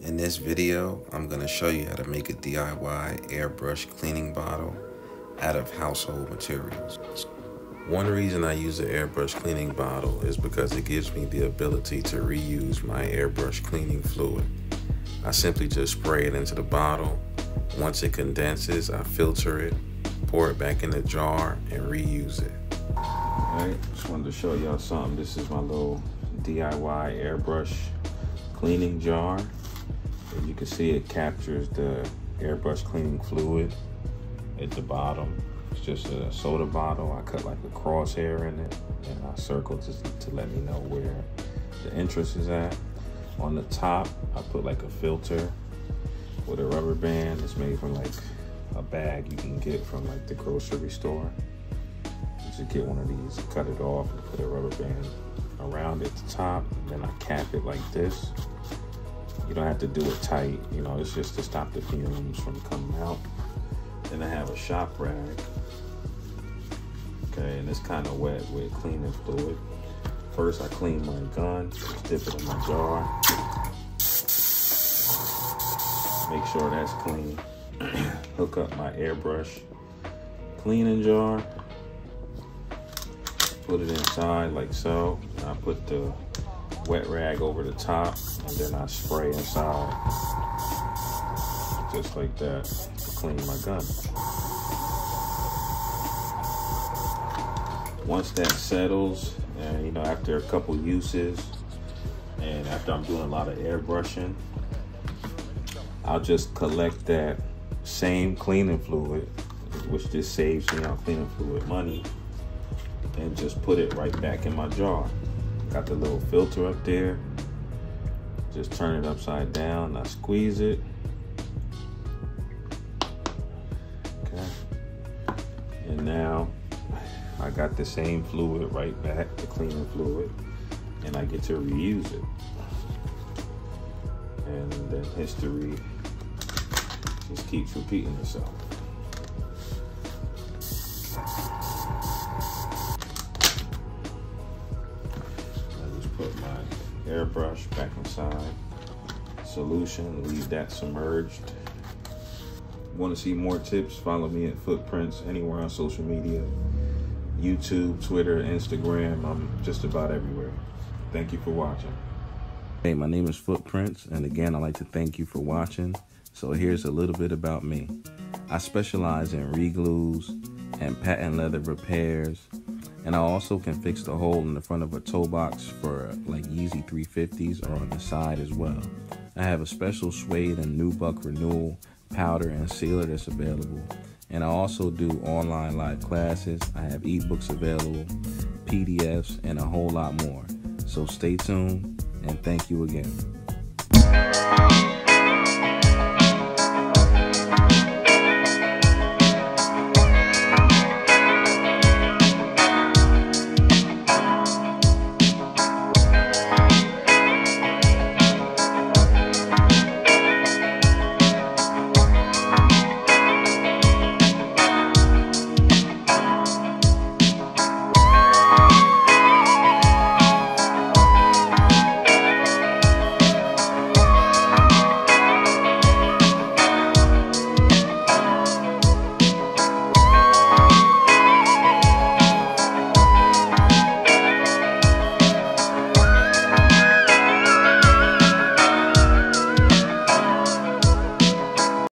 In this video, I'm going to show you how to make a DIY airbrush cleaning bottle out of household materials. One reason I use the airbrush cleaning bottle is because it gives me the ability to reuse my airbrush cleaning fluid. I simply just spray it into the bottle. Once it condenses, I filter it, pour it back in the jar, and reuse it. Alright, just wanted to show y'all something. This is my little DIY airbrush cleaning jar. As you can see, it captures the airbrush cleaning fluid at the bottom. It's just a soda bottle. I cut like a crosshair in it, and I circled to let me know where the interest is at. On the top, I put like a filter with a rubber band. It's made from like a bag you can get from like the grocery store. You just get one of these, cut it off, and put a rubber band around at the top. And then I cap it like this. You don't have to do it tight, you know, it's just to stop the fumes from coming out. Then I have a shop rag. Okay, and it's kind of wet with cleaning fluid. First, I clean my gun, just dip it in my jar. Make sure that's clean. Hook up my airbrush cleaning jar. Put it inside like so. And I put the wet rag over the top, and then I spray inside just like that to clean my gun. Once that settles, and you know, after a couple uses and after I'm doing a lot of airbrushing, I'll just collect that same cleaning fluid, which just saves me on cleaning fluid money, and just put it right back in my jar. Got the little filter up there. Just turn it upside down. I squeeze it. Okay. And now I got the same fluid right back, the cleaning fluid, and I get to reuse it. And then history just keeps repeating itself. Put my airbrush back inside solution, leave that submerged. Want to see more tips? Follow me at Footprinse anywhere on social media, YouTube, Twitter, Instagram. I'm just about everywhere. Thank you for watching. Hey, my name is Footprinse, and again, I'd like to thank you for watching. So here's a little bit about me. I specialize in re-glues and patent leather repairs. And I also can fix the hole in the front of a toe box for like Yeezy 350s or on the side as well. I have a special suede and nubuck renewal powder and sealer that's available. And I also do online live classes. I have ebooks available, PDFs, and a whole lot more. So stay tuned, and thank you again.